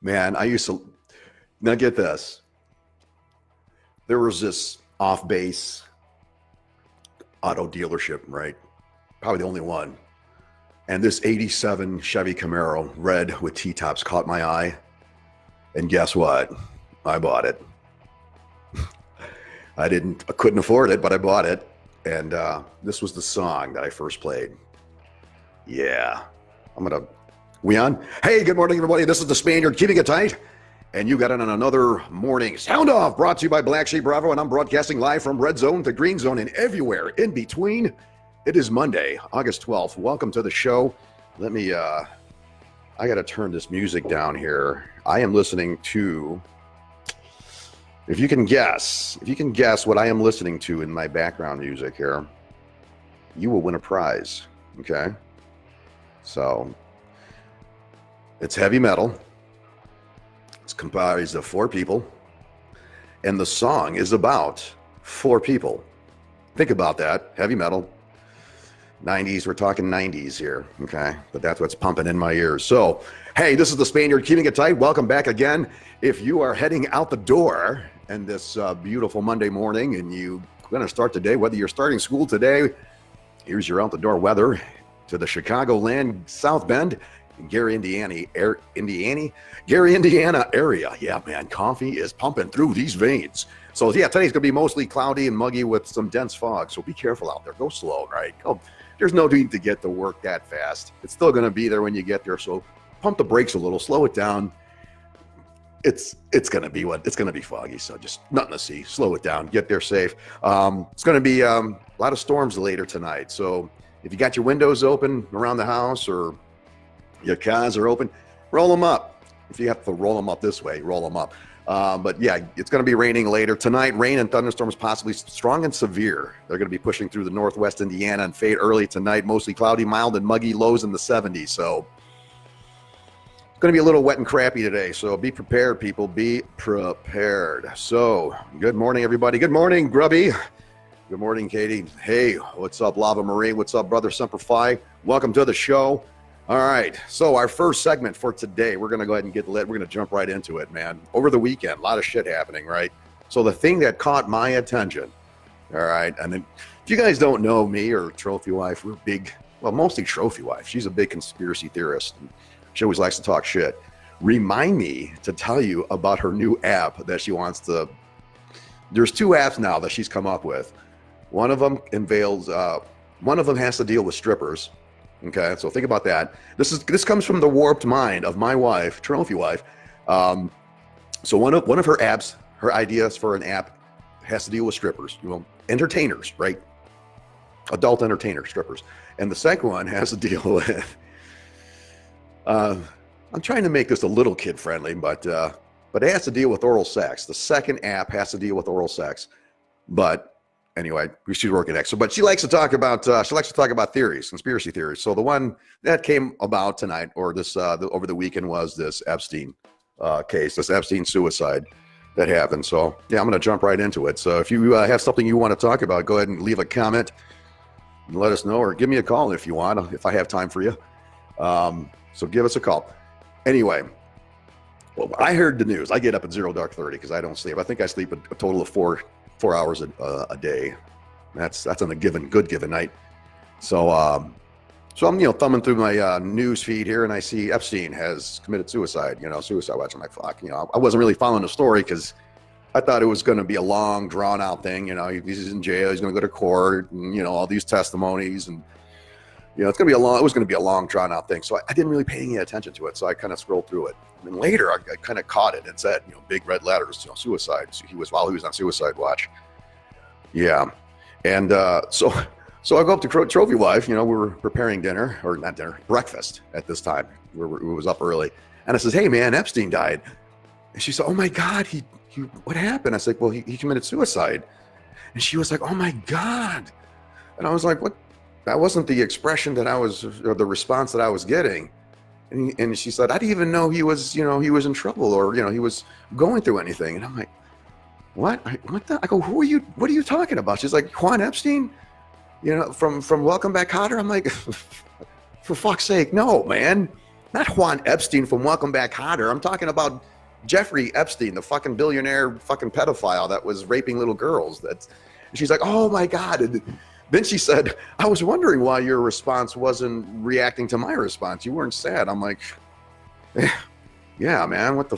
Man, I used to, now get this. There was this off-base auto dealership, right? Probably the only one. And this 87 Chevy Camaro, red with T-tops, caught my eye. And guess what? I bought it. I couldn't afford it, but I bought it. And this was the song that I first played. Yeah. We on? Hey, good morning, everybody. This is the Spaniard, keeping it tight. And you got it on another morning Sound Off, brought to you by BlackSheep Bravo, and I'm broadcasting live from Red Zone to Green Zone and everywhere in between. It is Monday, August 12th. Welcome to the show. I got to turn this music down here. I am listening to, if you can guess what I am listening to in my background music here, you will win a prize, okay? So, it's heavy metal. It's comprised of 4 people, and the song is about 4 people. Think about that. Heavy metal, 90s. We're talking 90s here, okay? But that's what's pumping in my ears. So, hey, this is the Spaniard, keeping it tight. Welcome back again. If you are heading out the door and this beautiful Monday morning, and you're going to start the day, whether you're starting school today, here's your out the door weather to the Chicagoland, South Bend, Gary, Indiana area. Yeah, man, coffee is pumping through these veins. So yeah, today's gonna be mostly cloudy and muggy with some dense fog. So be careful out there. Go slow, right? There's no need to get to work that fast. It's still gonna be there when you get there. So pump the brakes a little, slow it down. It's gonna be foggy. So just nothing to see. Slow it down. Get there safe. It's gonna be a lot of storms later tonight. So if you got your windows open around the house or your cars are open, roll them up. If you have to roll them up this way, roll them up. But yeah, it's going to be raining later tonight. Rain and thunderstorms possibly strong and severe. They're going to be pushing through the northwest Indiana and fade early tonight. Mostly cloudy, mild, and muggy, lows in the 70s. So it's going to be a little wet and crappy today. So be prepared, people. Be prepared. So good morning, everybody. Good morning, Grubby. Good morning, Katie. Hey, what's up, Lava Marie? What's up, Brother Semper Fi? Welcome to the show. All right, so our first segment for today, we're going to go ahead and we're going to jump right into it, man. Over the weekend, a lot of shit happening, right? So the thing that caught my attention, all right, and then if you guys don't know me or Trophy Wife, we're big, well, mostly Trophy Wife. She's a big conspiracy theorist. And she always likes to talk shit. Remind me to tell you about her new app that she wants to, there's 2 apps now that she's come up with. One of them has to deal with strippers. Okay, so think about that. This comes from the warped mind of my wife, Trophy Wife. So one of her apps, her ideas for an app has to deal with strippers, entertainers, right? Adult entertainers, strippers. And the second one has to deal with, I'm trying to make this a little kid friendly, but it has to deal with oral sex. The second app has to deal with oral sex, but anyway, she's working next. But she likes to talk about theories, conspiracy theories. So the one that came about tonight or this over the weekend was this Epstein case, this Epstein suicide that happened. So yeah, I'm going to jump right into it. So if you have something you want to talk about, go ahead and leave a comment and let us know, or give me a call if you want, if I have time for you. So give us a call. Anyway, well, I heard the news. I get up at 0 dark 30 because I don't sleep. I think I sleep a total of 4 hours a day. That's on a good given night. So I'm thumbing through my news feed here, and I see Epstein has committed suicide. Suicide watch. I'm like, fuck. I wasn't really following the story because I thought it was going to be a long, drawn out thing. He's in jail. He's going to go to court, and all these testimonies, and it was going to be a long, drawn out thing. So I didn't really pay any attention to it. So I kind of scrolled through it. And then later, I kind of caught it. It said, big red letters, suicide. While he was on suicide watch. Yeah. And so I go up to Trophy Wife. We were preparing dinner, or not dinner, breakfast at this time. We was up early. And I says, hey, man, Epstein died. And she said, oh, my God, he what happened? I said, well, he committed suicide. And she was like, oh, my God. And I was like, what? That wasn't the expression that or the response that I was getting. And she said, I didn't even know he was in trouble or, he was going through anything. And I'm like, what? I go, what are you talking about? She's like, Juan Epstein, from Welcome Back, Kotter. I'm like, for fuck's sake, no, man. Not Juan Epstein from Welcome Back Kotter. I'm talking about Jeffrey Epstein, the fucking billionaire fucking pedophile that was raping little girls. She's like, oh my God. And then she said, I was wondering why your response wasn't reacting to my response. You weren't sad. I'm like, yeah, man, what the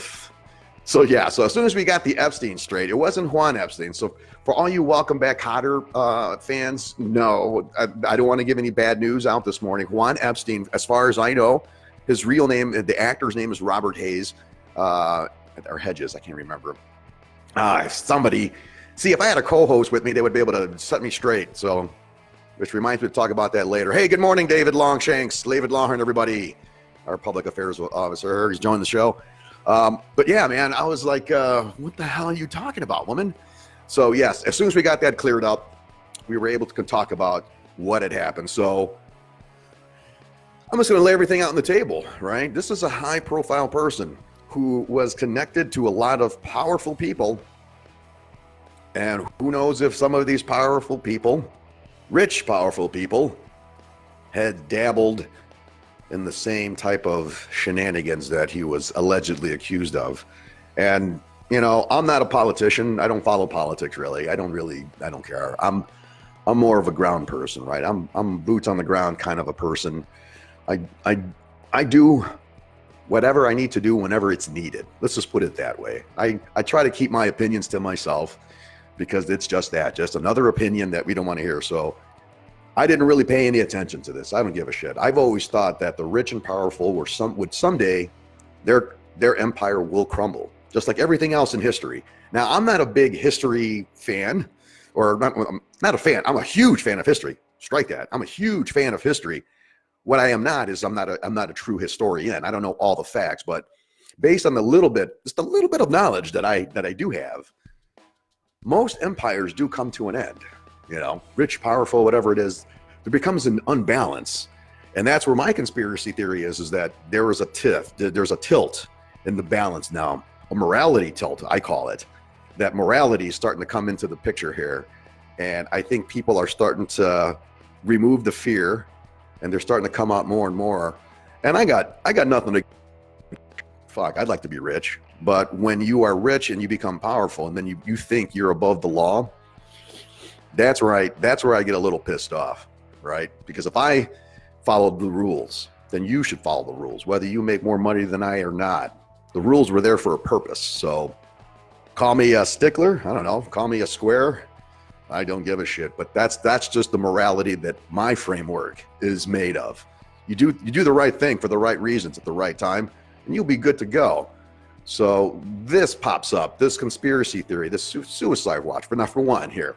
So as soon as we got the Epstein straight, it wasn't Juan Epstein. So for all you Welcome Back Kotter fans, no, I don't want to give any bad news out this morning. Juan Epstein, as far as I know, his real name, the actor's name is Robert Hayes, or Hedges, I can't remember. Somebody, see, if I had a co-host with me, they would be able to set me straight. So, which reminds me to talk about that later. Hey, good morning, David Longshanks, David Longhorn, everybody, our public affairs officer. He's joined the show. But yeah, man, I was like, what the hell are you talking about, woman? So yes, as soon as we got that cleared up, we were able to talk about what had happened. So I'm just going to lay everything out on the table, right? This is a high profile person who was connected to a lot of powerful people. And who knows if some of these powerful people, rich, powerful people, had dabbled in the same type of shenanigans that he was allegedly accused of. And, you know, I'm not a politician. I don't follow politics, really. I don't care. I'm more of a ground person, right? I'm boots on the ground kind of a person. I do whatever I need to do whenever it's needed. Let's just put it that way. I try to keep my opinions to myself because it's just another opinion that we don't want to hear. So I didn't really pay any attention to this. I don't give a shit. I've always thought that the rich and powerful would someday their empire will crumble, just like everything else in history. Now, I'm not a big history fan, or not a fan. I'm a huge fan of history. Strike that. I'm a huge fan of history. What I am not is I'm not a true historian. I don't know all the facts, but based on just a little bit of knowledge that I do have, most empires do come to an end. You know, rich, powerful, whatever it is, there becomes an unbalance. And that's where my conspiracy theory is that there is there's a tilt in the balance now, a morality tilt, I call it. That morality is starting to come into the picture here. And I think people are starting to remove the fear, and they're starting to come out more and more. And I got nothing to, I'd like to be rich. But when you are rich and you become powerful, and then you think you're above the law, that's right. That's where I get a little pissed off, right? Because if I followed the rules, then you should follow the rules, whether you make more money than I or not. The rules were there for a purpose. So call me a stickler. I don't know. Call me a square. I don't give a shit. But that's just the morality that my framework is made of. You do the right thing for the right reasons at the right time, and you'll be good to go. So this pops up, this conspiracy theory, this suicide watch. For one here.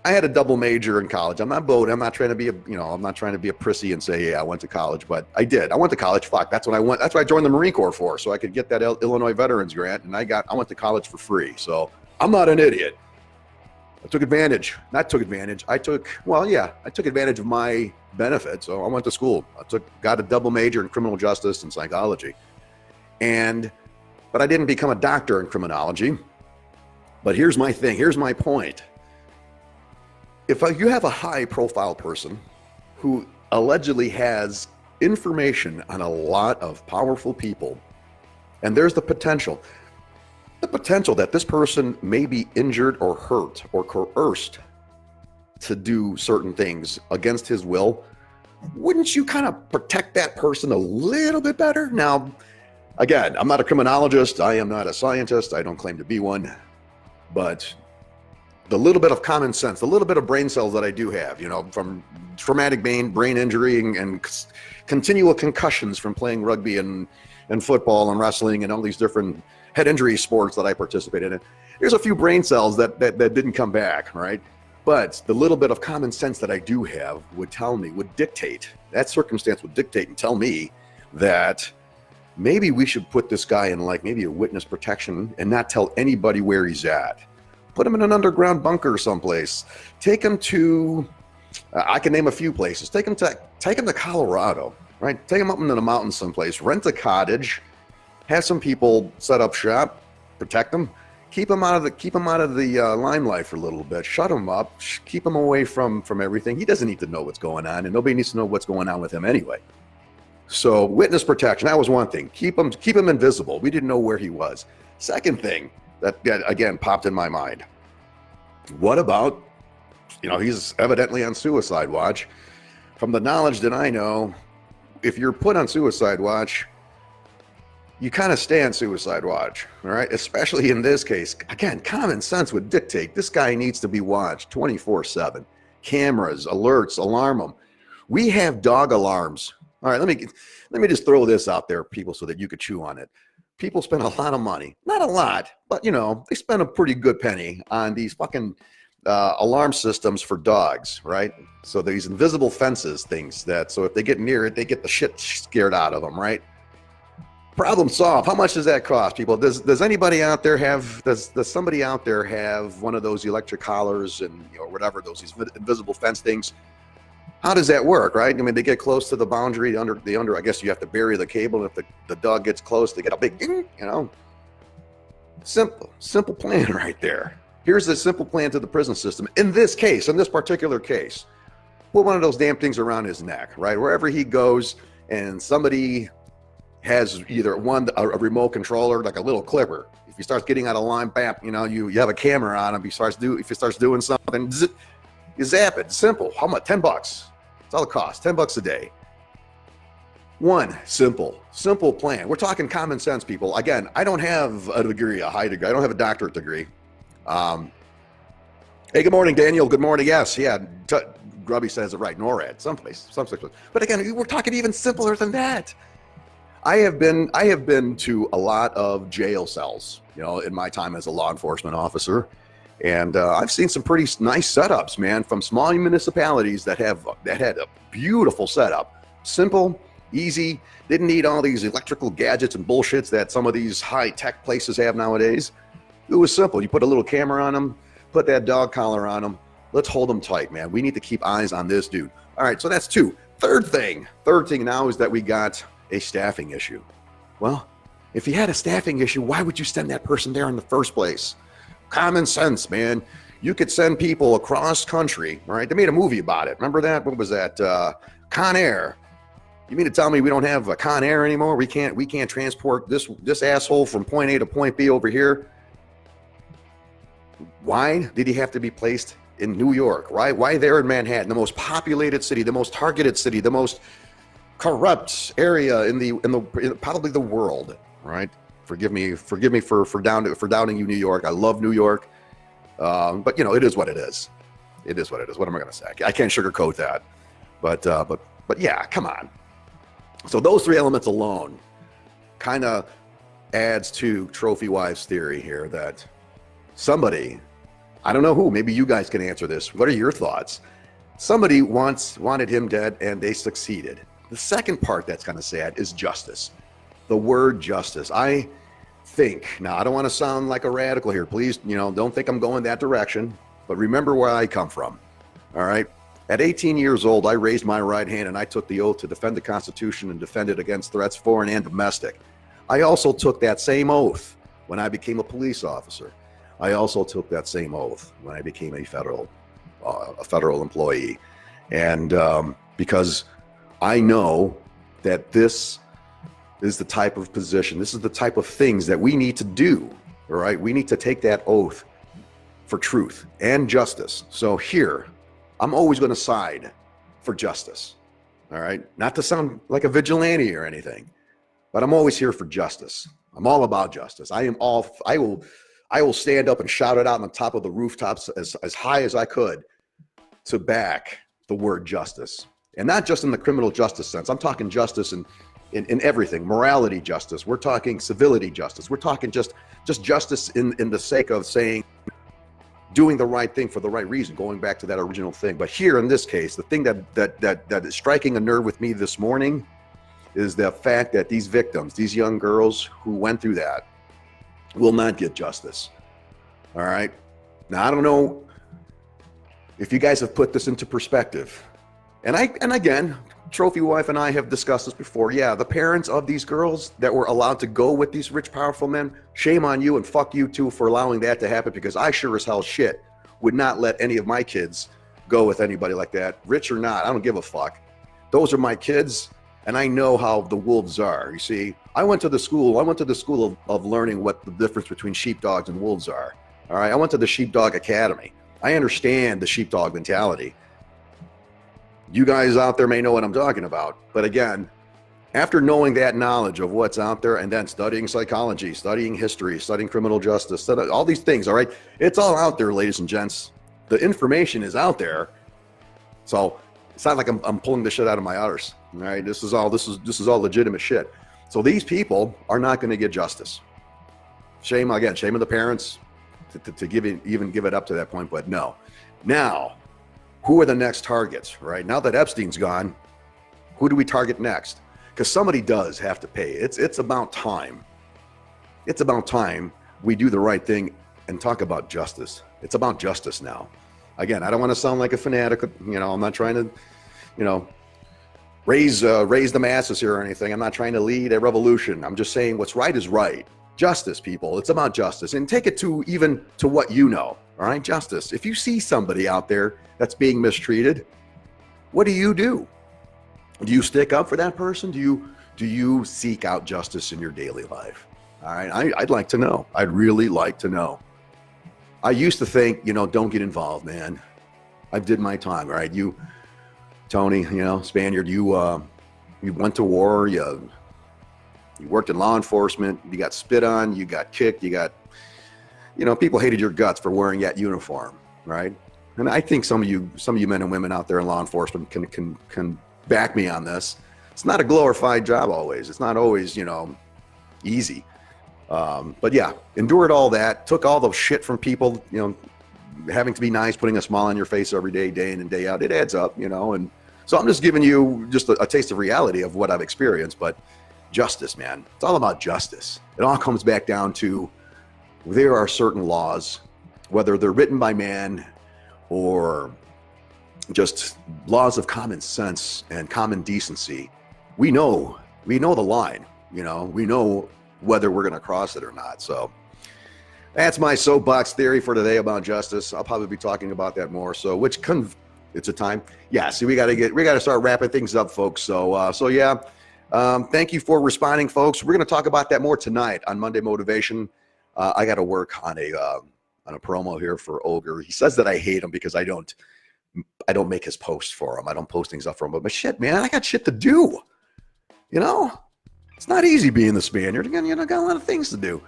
I had a double major in college. I'm not trying to be a prissy and say, yeah, I went to college, but I did. I went to college. Fuck, that's what I went. That's what I joined the Marine Corps for, so I could get that Illinois Veterans Grant, and I went to college for free. So I'm not an idiot. I took advantage. I took advantage of my benefit. So I went to school. Got a double major in criminal justice and psychology, but I didn't become a doctor in criminology. But here's my thing. Here's my point. If you have a high profile person who allegedly has information on a lot of powerful people, and there's the potential that this person may be injured or hurt or coerced to do certain things against his will, wouldn't you kind of protect that person a little bit better? Now, again, I'm not a criminologist. I am not a scientist. I don't claim to be one, but the little bit of common sense, the little bit of brain cells that I do have, from traumatic brain injury and continual concussions from playing rugby and football and wrestling and all these different head injury sports that I participated in. There's a few brain cells that didn't come back, right? But the little bit of common sense that I do have would dictate and tell me that maybe we should put this guy in maybe a witness protection and not tell anybody where he's at. Put him in an underground bunker someplace. Take him to, I can name a few places. Take him to Colorado, right? Take him up into the mountains someplace. Rent a cottage. Have some people set up shop. Protect him. Keep him out of the limelight for a little bit. Shut him up. Keep him away from everything. He doesn't need to know what's going on, and nobody needs to know what's going on with him anyway. So witness protection, that was one thing. Keep him invisible. We didn't know where he was. Second thing that again popped in my mind. What about, he's evidently on suicide watch. From the knowledge that I know, if you're put on suicide watch, you kind of stay on suicide watch, all right? Especially in this case. Again, common sense would dictate this guy needs to be watched 24/7. Cameras, alerts, alarm him. We have dog alarms. All right, let me just throw this out there, people, so that you could chew on it. People spend a lot of money, not a lot, but they spend a pretty good penny on these fucking alarm systems for dogs, right? So these invisible fences, things that, so if they get near it, they get the shit scared out of them, right? Problem solved. How much does that cost, people? Does anybody out there have, does somebody out there have one of those electric collars and whatever, these invisible fence things? How does that work, right? I mean, they get close to the boundary, under. I guess you have to bury the cable. And if the dog gets close, they get a big ding, Simple plan right there. Here's the simple plan to the prison system. In this particular case, put one of those damn things around his neck, right? Wherever he goes, and somebody has either a remote controller, like a little clipper. If he starts getting out of line, bam, you have a camera on him. If he starts doing something, you zap it. Simple. How much? $10. That's all it costs. $10 a day. One simple plan. We're talking common sense, people. Again, I don't have a degree, a high degree. I don't have a doctorate degree. Hey, good morning, Daniel. Good morning. Yes, yeah. Grubby says it right. NORAD, someplace. But again, we're talking even simpler than that. I have been to a lot of jail cells, in my time as a law enforcement officer. And I've seen some pretty nice setups, man, from small municipalities that had a beautiful setup. Simple, easy, didn't need all these electrical gadgets and bullshits that some of these high-tech places have nowadays. It was simple. You put a little camera on them, put that dog collar on them. Let's hold them tight, man. We need to keep eyes on this dude. All right, so that's two. Third thing now is that we got a staffing issue. Well, if you had a staffing issue, why would you send that person there in the first place? Common sense, man. You could send people across country, right? They made a movie about it. Remember that? What was that? Con Air. You mean to tell me we don't have a Con Air anymore? We can't transport this asshole from point A to point B over here? Why did he have to be placed in New York? Right? Why there in Manhattan, the most populated city, the most targeted city, the most corrupt area in probably the world, right? Forgive me for doubting you, New York. I love New York, but it is what it is. It is what it is. What am I going to say? I can't sugarcoat that. But yeah, come on. So those three elements alone kind of adds to Trophy Wives' theory here that somebody, I don't know who, maybe you guys can answer this. What are your thoughts? Somebody wanted him dead, and they succeeded. The second part that's kind of sad is justice. The word justice. I think, now I don't want to sound like a radical here. Please, don't think I'm going that direction, but remember where I come from. All right. At 18 years old, I raised my right hand and I took the oath to defend the Constitution and defend it against threats, foreign and domestic. I also took that same oath when I became a police officer. I also took that same oath when I became a federal employee. And because I know that this is the type of position, this is the type of things that we need to do, all right? We need to take that oath for truth and justice. So here, I'm always going to side for justice, all right? Not to sound like a vigilante or anything, but I'm always here for justice. I'm all about justice. I will stand up and shout it out on the top of the rooftops as high as I could to back the word justice. And not just in the criminal justice sense. I'm talking justice in everything. Morality justice. We're talking civility justice. We're talking just justice in the sake of saying, doing the right thing for the right reason, going back to that original thing. But here in this case, the thing that is striking a nerve with me this morning is the fact that these victims, these young girls who went through that, will not get justice. All right. Now, I don't know if you guys have put this into perspective. And again, Trophy Wife and I have discussed this before. Yeah, the parents of these girls that were allowed to go with these rich, powerful men, shame on you and fuck you too for allowing that to happen, because I sure as hell shit would not let any of my kids go with anybody like that, rich or not. I don't give a fuck. Those are my kids, and I know how the wolves are. You see, I went to the school of learning what the difference between sheepdogs and wolves are. All right, I went to the Sheepdog Academy. I understand the sheepdog mentality. You guys out there may know what I'm talking about, but again, after knowing that knowledge of what's out there and then studying psychology, studying history, studying criminal justice, all these things, all right, it's all out there, ladies and gents. The information is out there. So it's not like I'm pulling the shit out of my udders. All right, this is all legitimate shit. So these people are not going to get justice. Shame of the parents to even give it up to that point, but no. Now, who are the next targets, right? Now that Epstein's gone, who do we target next? Because somebody does have to pay. It's about time. It's about time we do the right thing and talk about justice. It's about justice now. Again, I don't want to sound like a fanatic. I'm not trying to, raise the masses here or anything. I'm not trying to lead a revolution. I'm just saying what's right is right. Justice, people. It's about justice. And take it to what you know. All right, justice. If you see somebody out there that's being mistreated, what do you do? Do you stick up for that person? Do you seek out justice in your daily life? All right, I'd like to know. I'd really like to know. I used to think, don't get involved, man. I did my time, right? You, Tony, Spaniard, you went to war, you worked in law enforcement, you got spit on, you got kicked, people hated your guts for wearing that uniform, right? And I think some of you men and women out there in law enforcement can back me on this. It's not a glorified job always. It's not always, easy. But yeah, endured all that, took all the shit from people, having to be nice, putting a smile on your face every day, day in and day out. It adds up, and so I'm just giving you just a taste of reality of what I've experienced. But justice, man, it's all about justice. It all comes back down to there are certain laws, whether they're written by man or just laws of common sense and common decency. We know the line, we know whether we're going to cross it or not. So that's my soapbox theory for today about justice. I'll probably be talking about that more. So it's a time. Yeah. See, we got to start wrapping things up, folks. So yeah. Thank you for responding, folks. We're going to talk about that more tonight on Monday Motivation. I got to work on a promo here for Ogre. He says that I hate him because I don't make his posts for him. I don't post things up for him. But shit, man, I got shit to do. It's not easy being the Spaniard. Again, I got a lot of things to do.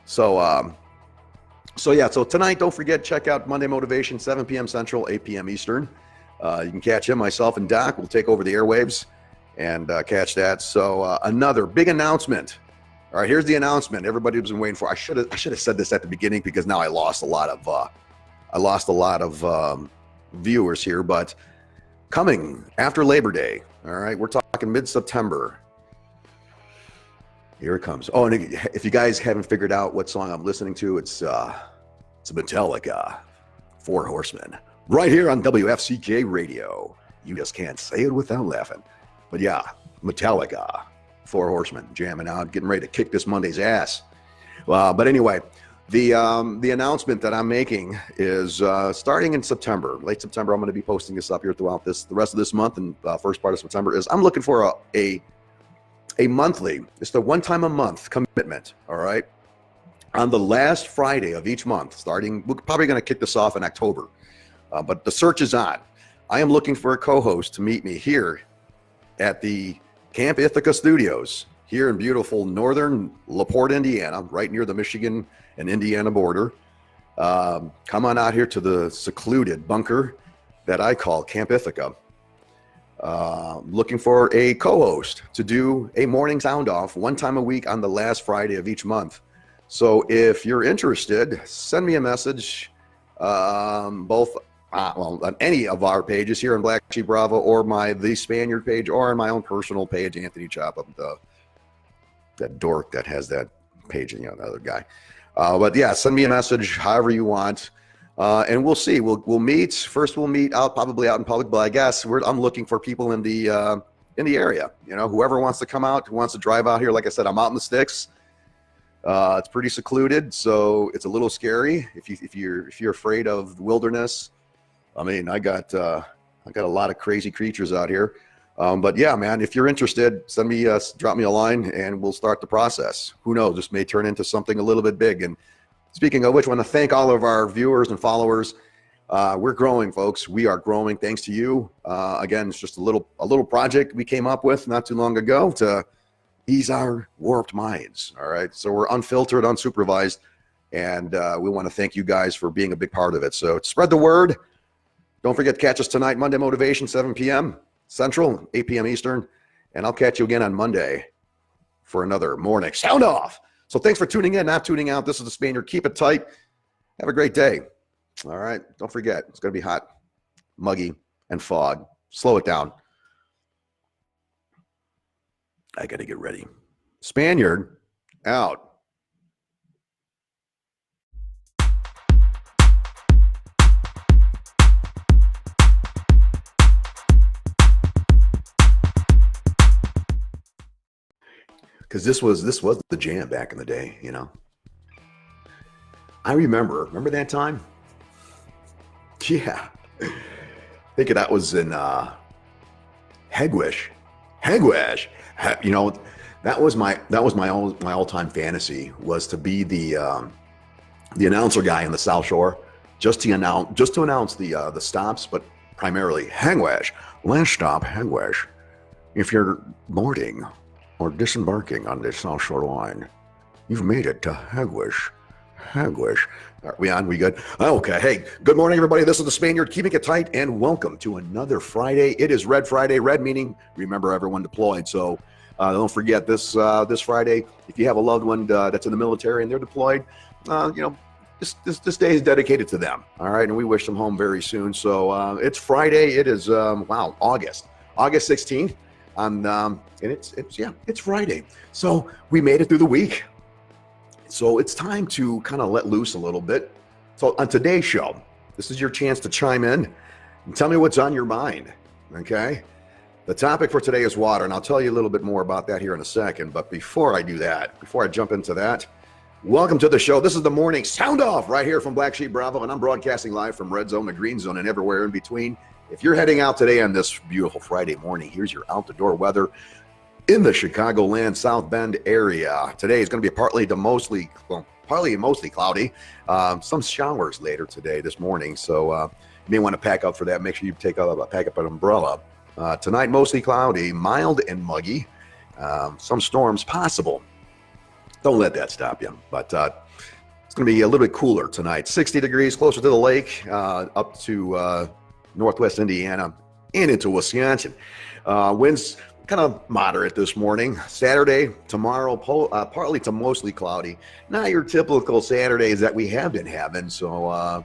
So tonight, don't forget, check out Monday Motivation, 7 p.m. Central, 8 p.m. Eastern. You can catch him, myself, and Doc. We'll take over the airwaves and catch that. So another big announcement. All right, here's the announcement everybody's been waiting for. I should have said this at the beginning because now I lost a lot of viewers here. But coming after Labor Day, all right, we're talking mid-September. Here it comes. Oh, and if you guys haven't figured out what song I'm listening to, it's Metallica, Four Horsemen, right here on WFCK Radio. You just can't say it without laughing. But yeah, Metallica, Four Horsemen, jamming out, getting ready to kick this Monday's ass. But anyway, the announcement that I'm making is starting in September, late September. I'm going to be posting this up here throughout the rest of this month and first part of September. Is I'm looking for a monthly, just a one-time a month commitment. All right, on the last Friday of each month, starting. We're probably going to kick this off in October, but the search is on. I am looking for a co-host to meet me here at the Camp Ithaca Studios here in beautiful northern LaPorte, Indiana, right near the Michigan and Indiana border. Come on out here to the secluded bunker that I call Camp Ithaca. Looking for a co-host to do a morning sound off one time a week on the last Friday of each month. So if you're interested, send me a message, both on any of our pages here in Black Sheep Bravo or the Spaniard page or on my own personal page, Anthony Chop, that dork that has that page, the other guy. But yeah, send me a message however you want. And we'll see. We'll meet. First, we'll meet probably out in public. But I guess I'm looking for people in the area. Whoever wants to come out, who wants to drive out here. Like I said, I'm out in the sticks. It's pretty secluded, so it's a little scary if you're afraid of the wilderness. I mean, I got a lot of crazy creatures out here. But yeah, man, if you're interested, drop me a line and we'll start the process. Who knows? This may turn into something a little bit big. And speaking of which, I want to thank all of our viewers and followers. We're growing, folks. We are growing thanks to you. Again, it's just a little project we came up with not too long ago to ease our warped minds. All right. So we're unfiltered, unsupervised, and we want to thank you guys for being a big part of it. So spread the word. Don't forget to catch us tonight, Monday Motivation, 7 p.m. Central, 8 p.m. Eastern. And I'll catch you again on Monday for another morning sound off. So thanks for tuning in, not tuning out. This is the Spaniard. Keep it tight. Have a great day. All right. Don't forget, it's going to be hot, muggy, and fog. Slow it down. I got to get ready. Spaniard out. Because this was the jam back in the day, you know. I remember that time? Yeah. I think that was in Hegwish. You know, that was my all-time fantasy, was to be the announcer guy in the South Shore, just to announce the stops, but primarily Hegwish. Last stop, Hegwish. If you're boarding or disembarking on the South Shore line, you've made it to Hegwish. Are we on? We good? Okay. Hey, good morning, everybody. This is the Spaniard, keeping it tight, and welcome to another Friday. It is Red Friday. Red meaning remember everyone deployed. So don't forget this Friday. If you have a loved one that's in the military and they're deployed, this day is dedicated to them. All right, and we wish them home very soon. So it's Friday. It is August 16th. And it's Friday. So we made it through the week. So it's time to kind of let loose a little bit. So on today's show, this is your chance to chime in and tell me what's on your mind, okay? The topic for today is water, and I'll tell you a little bit more about that here in a second. But before I do that, before I jump into that, welcome to the show. This is the morning sound off right here from BlackSheep Bravo, and I'm broadcasting live from Red Zone to Green Zone and everywhere in between. If you're heading out today on this beautiful Friday morning, here's your out-the-door weather in the Chicagoland South Bend area. Today is going to be partly and mostly cloudy. Some showers later this morning. So you may want to pack up for that. Make sure you pack up an umbrella. Tonight, mostly cloudy, mild and muggy. Some storms possible. Don't let that stop you. But it's going to be a little bit cooler tonight. 60 degrees closer to the lake, up to northwest Indiana and into Wisconsin. Winds kind of moderate this morning. Saturday, tomorrow, partly to mostly cloudy. Not your typical Saturdays that we have been having. So,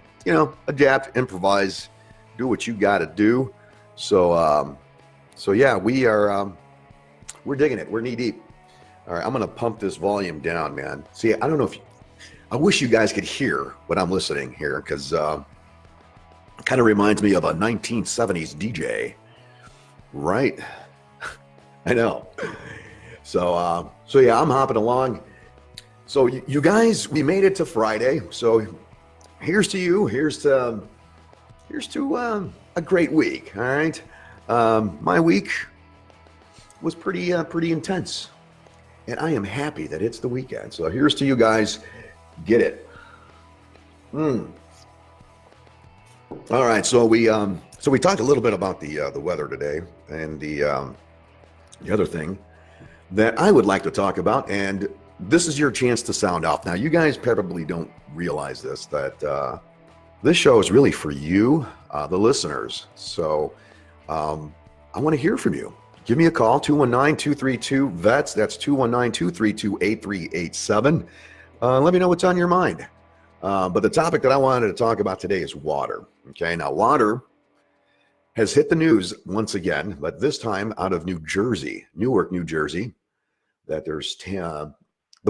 adapt, improvise, do what you got to do. So yeah, we're digging it. We're knee deep. All right, I'm going to pump this volume down, man. See, I don't know I wish you guys could hear what I'm listening here, because it kind of reminds me of a 1970s DJ, right? I know. So yeah, I'm hopping along. So you guys, we made it to Friday. So here's to you. Here's to a great week. All right. My week was pretty intense, and I am happy that it's the weekend. So here's to you guys. Get it. All right. So we talked a little bit about the weather today, and the other thing that I would like to talk about, and this is your chance to sound off. Now, you guys probably don't realize that this show is really for you, the listeners. So I want to hear from you. Give me a call, 219-232-VETS. That's 219-232-8387. Let me know what's on your mind. But the topic that I wanted to talk about today is water. Okay, now water has hit the news once again, but this time out of New Jersey, Newark, New Jersey, that there's the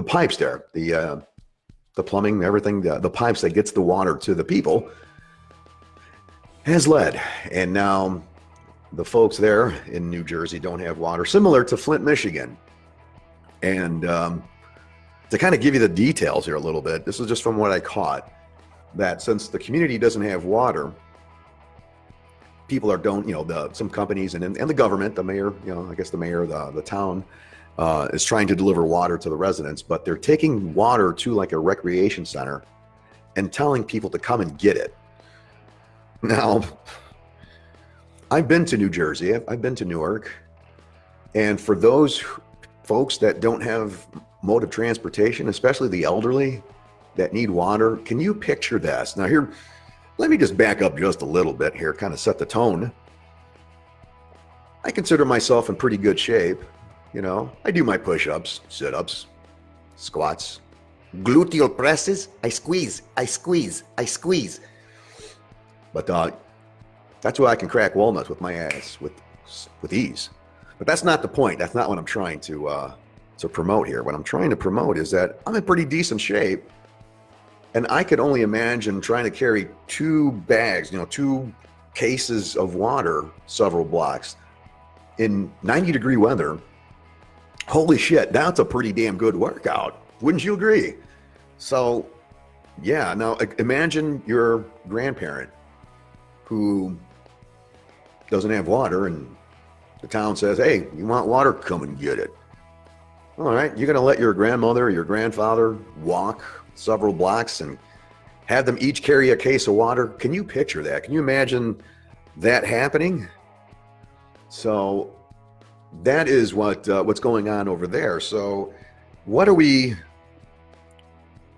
pipes there, the plumbing, everything, the pipes that gets the water to the people has lead. And now the folks there in New Jersey don't have water, similar to Flint, Michigan. And to kind of give you the details here a little bit, this is just from what I caught, that since the community doesn't have water, people are don't, some companies and the government, the mayor, I guess the mayor of the town is trying to deliver water to the residents, but they're taking water to like a recreation center and telling people to come and get it. Now, I've been to New Jersey, I've been to Newark, and for those folks that don't have mode of transportation, especially the elderly that need water, can you picture this? Now here, let me just back up just a little bit here, kind of set the tone. I consider myself in pretty good shape. I do my push-ups, sit-ups, squats, gluteal presses. I squeeze. But that's why I can crack walnuts with my ass with ease. But that's not the point. That's not what I'm trying to promote here. What I'm trying to promote is that I'm in pretty decent shape. And I could only imagine trying to carry 2 bags, 2 cases of water several blocks in 90-degree weather. Holy shit, that's a pretty damn good workout. Wouldn't you agree? So, yeah, now imagine your grandparent who doesn't have water and the town says, hey, you want water? Come and get it. All right, you're going to let your grandmother or your grandfather walk several blocks and have them each carry a case of water. Can you picture that? Can you imagine that happening? So that is what's going on over there. So what are we,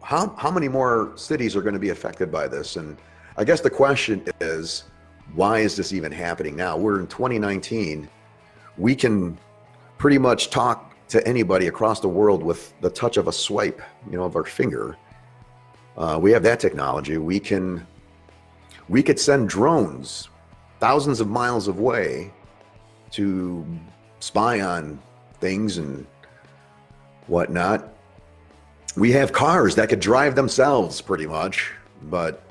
how many more cities are going to be affected by this? And I guess the question is, why is this even happening now? We're in 2019. We can pretty much talk to anybody across the world with the touch of a swipe, of our finger. We have that technology. We could send drones thousands of miles away to spy on things and whatnot. We have cars that could drive themselves pretty much, but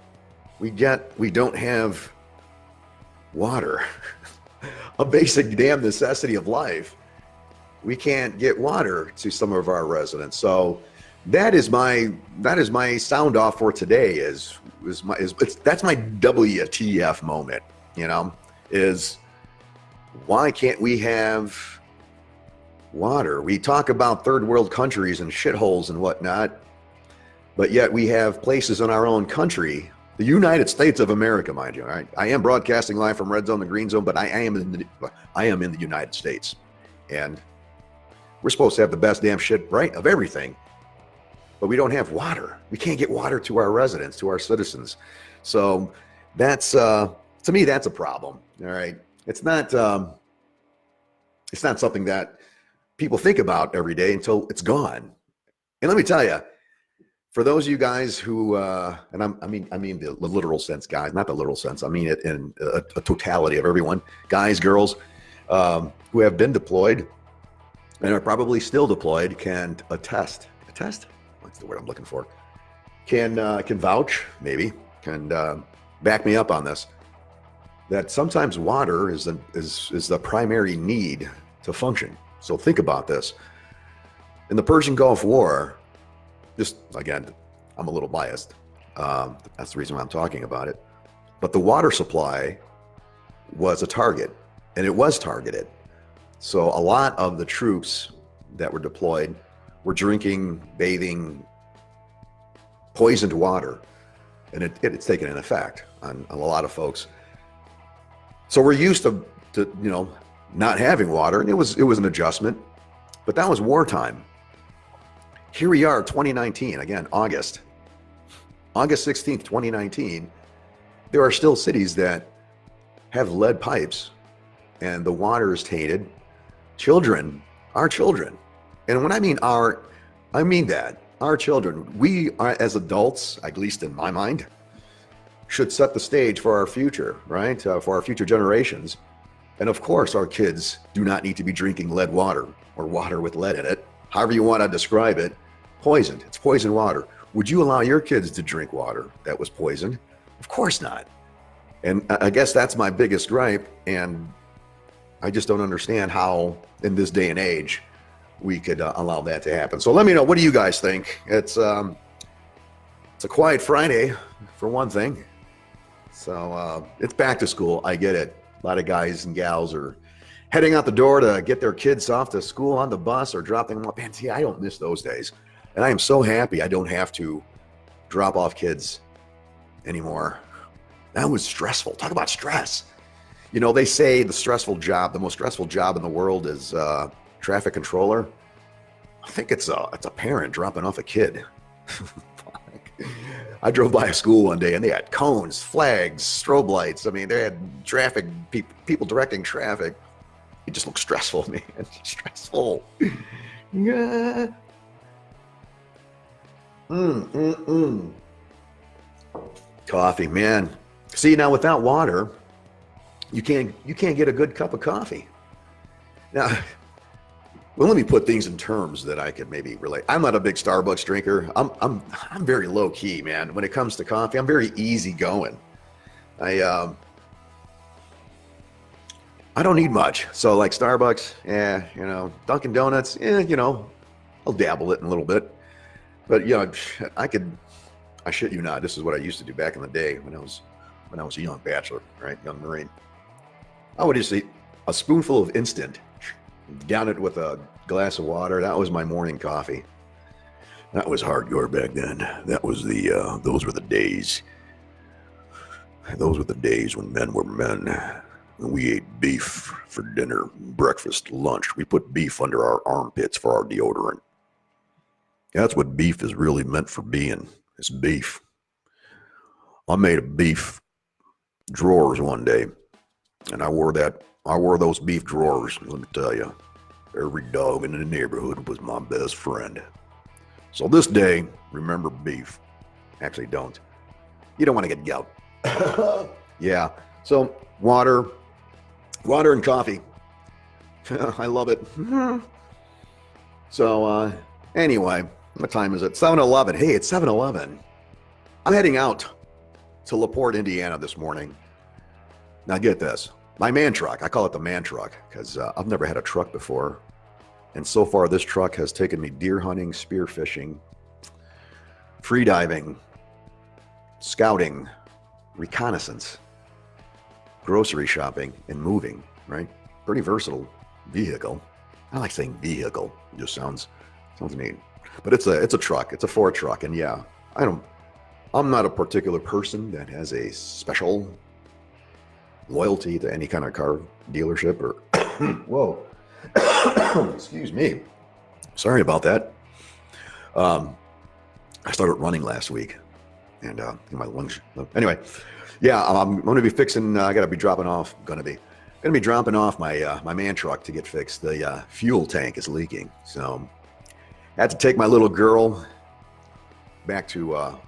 we don't have water, a basic damn necessity of life. We can't get water to some of our residents. So that is my sound off for today. That's my WTF moment. Is why can't we have water? We talk about third world countries and shitholes and whatnot, but yet we have places in our own country, the United States of America, mind you. Right? I am broadcasting live from Red Zone, the Green Zone, but I am in the United States, and we're supposed to have the best damn shit, right, of everything. But we don't have water. We can't get water to our residents, to our citizens. So that's, to me, that's a problem. All right. It's not something that people think about every day until it's gone. And let me tell you, for those of you guys who, and I mean the literal sense, guys, not the literal sense. I mean it in a totality of everyone, guys, girls, who have been deployed and are probably still deployed, can attest. What's the word I'm looking for? Can vouch, maybe, can back me up on this, that sometimes water is the primary need to function. So think about this. In the Persian Gulf War, just again, I'm a little biased. That's the reason why I'm talking about it. But the water supply was a target, and it was targeted. So a lot of the troops that were deployed were drinking, bathing poisoned water, and it's taken an effect on a lot of folks. So we're used to not having water, and it was an adjustment, but that was wartime. Here we are, 2019, again, August 16th, 2019. There are still cities that have lead pipes, and the water is tainted. Our children, and when I mean our, I mean that our children, we are, as adults, at least in my mind, should set the stage for our future, right? For our future generations. And of course, our kids do not need to be drinking lead water or water with lead in it. However you want to describe it, poisoned. It's poisoned water. Would you allow your kids to drink water that was poisoned? Of course not. And I guess that's my biggest gripe. And I just don't understand how, in this day and age, we could allow that to happen. So let me know, what do you guys think? It's a quiet Friday, for one thing. So it's back to school. I get it. A lot of guys and gals are heading out the door to get their kids off to school on the bus or dropping them off. Man, see, I don't miss those days. And I am so happy I don't have to drop off kids anymore. That was stressful. Talk about stress. You know, they say the most stressful job in the world is traffic controller. I think it's a parent dropping off a kid. I drove by a school one day and they had cones, flags, strobe lights. I mean, they had traffic people directing traffic. It just looks stressful, man. It's stressful. Yeah. Coffee, man. See, now without water, you can't get a good cup of coffee. Now, well, let me put things in terms that I could maybe relate. I'm not a big Starbucks drinker. I'm very low key, man. When it comes to coffee, I'm very easygoing. I don't need much. So like Starbucks, Dunkin' Donuts, I'll dabble it in a little bit. But I shit you not. This is what I used to do back in the day when I was a young bachelor, right? Young Marine. I would just eat a spoonful of instant, down it with a glass of water. That was my morning coffee. That was hardcore back then. That was those were the days. Those were the days when men were men. And we ate beef for dinner, breakfast, lunch. We put beef under our armpits for our deodorant. That's what beef is really meant for being. It's beef. I made a beef drawers one day, and I wore those beef drawers. Let me tell you, every dog in the neighborhood was my best friend. So this day, remember beef. Actually, don't. You don't want to get gout. Yeah. So water and coffee. I love it. So anyway, what time is it? 7:11. Hey, it's 7:11. I'm heading out to LaPorte, Indiana this morning. Now get this. My man truck, I call it the man truck because I've never had a truck before. And so far this truck has taken me deer hunting, spear fishing, free diving, scouting, reconnaissance, grocery shopping, and moving, right? Pretty versatile vehicle. I like saying vehicle. It just sounds neat. But it's a truck. It's a Ford truck. And yeah, I'm not a particular person that has a special loyalty to any kind of car dealership or whoa. Excuse me. Sorry about that. I started running last week and my lungs. Anyway, yeah, I'm going to be fixing. I got to be dropping off. Going to be dropping off my man truck to get fixed. The fuel tank is leaking, so I had to take my little girl back to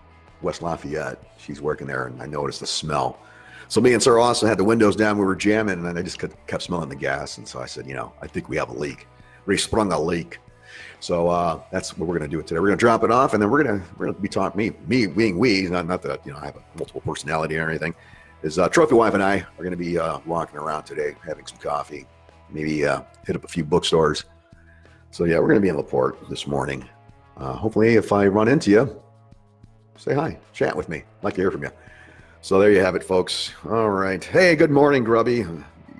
West Lafayette. She's working there, and I noticed the smell. So me and Sarah also had the windows down. We were jamming, and I just kept smelling the gas. And so I said, I think we have a leak. We sprung a leak. So that's what we're going to do today. We're going to drop it off, and then we're going to be talking. Me being we, not that I have a multiple personality or anything. Is Trophy Wife and I are going to be walking around today, having some coffee, maybe hit up a few bookstores. So yeah, we're going to be in LaPorte this morning. Hopefully, if I run into you, say hi, chat with me. I'd like to hear from you. So there you have it, folks. All right. Hey, good morning, Grubby.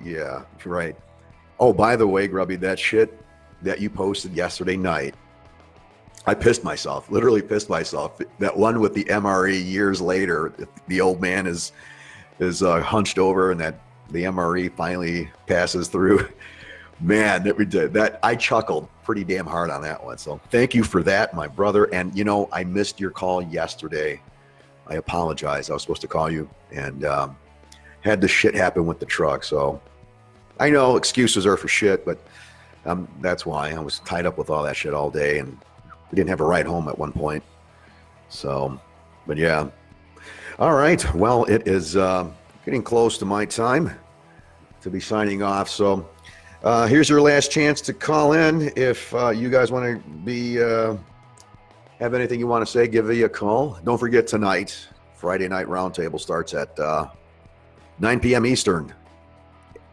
Yeah, right. Oh, by the way, Grubby, that shit that you posted yesterday night, I pissed myself, literally pissed myself. That one with the MRE years later, the old man is hunched over and that the MRE finally passes through. Man, that I chuckled pretty damn hard on that one. So thank you for that, my brother. And I missed your call yesterday. I apologize. I was supposed to call you and had this shit happen with the truck. So I know excuses are for shit, but that's why I was tied up with all that shit all day and we didn't have a ride home at one point. So, but yeah. All right. Well, it is getting close to my time to be signing off. So here's your last chance to call in. If you guys want to be have anything you want to say, give me a call. Don't forget tonight, Friday Night Roundtable starts at 9 p.m. Eastern,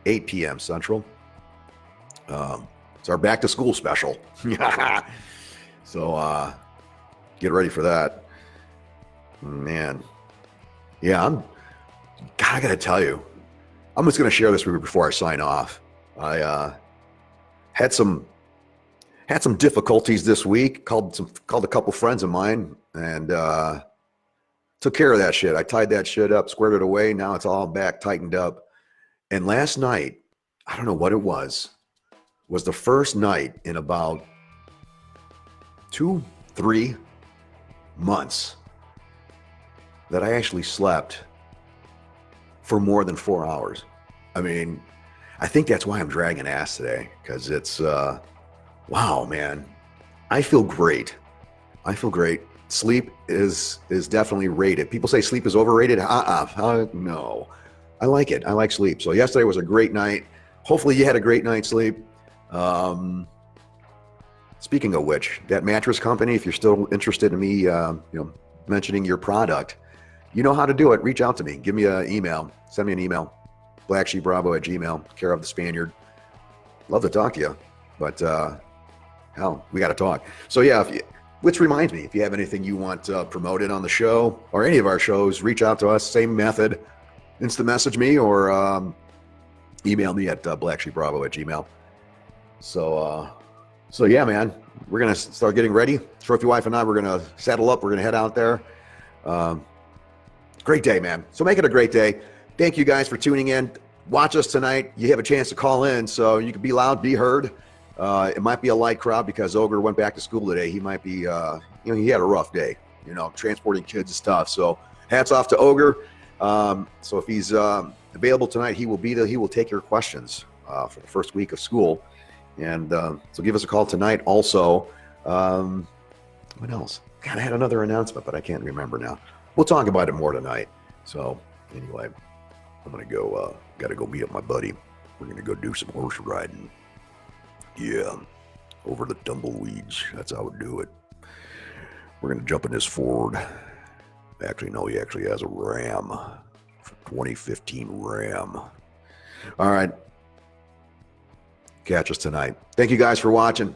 8 p.m. Central. It's our back to school special. So get ready for that. Man. Yeah, I gotta tell you, I'm just going to share this with you before I sign off. I had some difficulties this week. Called a couple friends of mine and took care of that shit. I tied that shit up, squared it away. Now it's all back tightened up. And last night, I don't know what it was the first night in about 2-3 months that I actually slept for more than 4 hours. I mean, I think that's why I'm dragging ass today, because it's, wow, man. I feel great. Sleep is definitely rated. People say sleep is overrated. No. I like it. I like sleep. So yesterday was a great night. Hopefully you had a great night's sleep. Speaking of which, that mattress company, if you're still interested in me, mentioning your product, you know how to do it. Reach out to me. Give me an email. Send me an email. BlackSheepBravo@gmail.com, care of the Spaniard. Love to talk to you, but hell, we got to talk. So yeah, which reminds me, if you have anything you want promoted on the show or any of our shows, reach out to us. Same method. Instant message me or email me at BlackSheepBravo@gmail. So yeah, man, we're gonna start getting ready. Trophy wife and I, we're gonna saddle up. We're gonna head out there. Great day, man. So make it a great day. Thank you guys for tuning in. Watch us tonight. You have a chance to call in, so you can be loud, be heard. It might be a light crowd because Ogre went back to school today. He might be, he had a rough day, transporting kids and stuff. So hats off to Ogre. So if he's available tonight, he will be there. He will take your questions for the first week of school. And so give us a call tonight. Also, what else? God, I had another announcement, but I can't remember now. We'll talk about it more tonight. So anyway, I'm going to go, got to go meet up my buddy. We're going to go do some horse riding. Yeah, over the tumbleweeds. That's how we do it. We're going to jump in this Ford. Actually, no, he actually has a Ram. 2015 Ram. All right. Catch us tonight. Thank you guys for watching.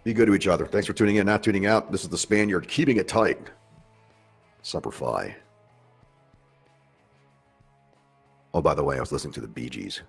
Be good to each other. Thanks for tuning in, not tuning out. This is the Spaniard, keeping it tight. Semper Fi. Oh, by the way, I was listening to the Bee Gees.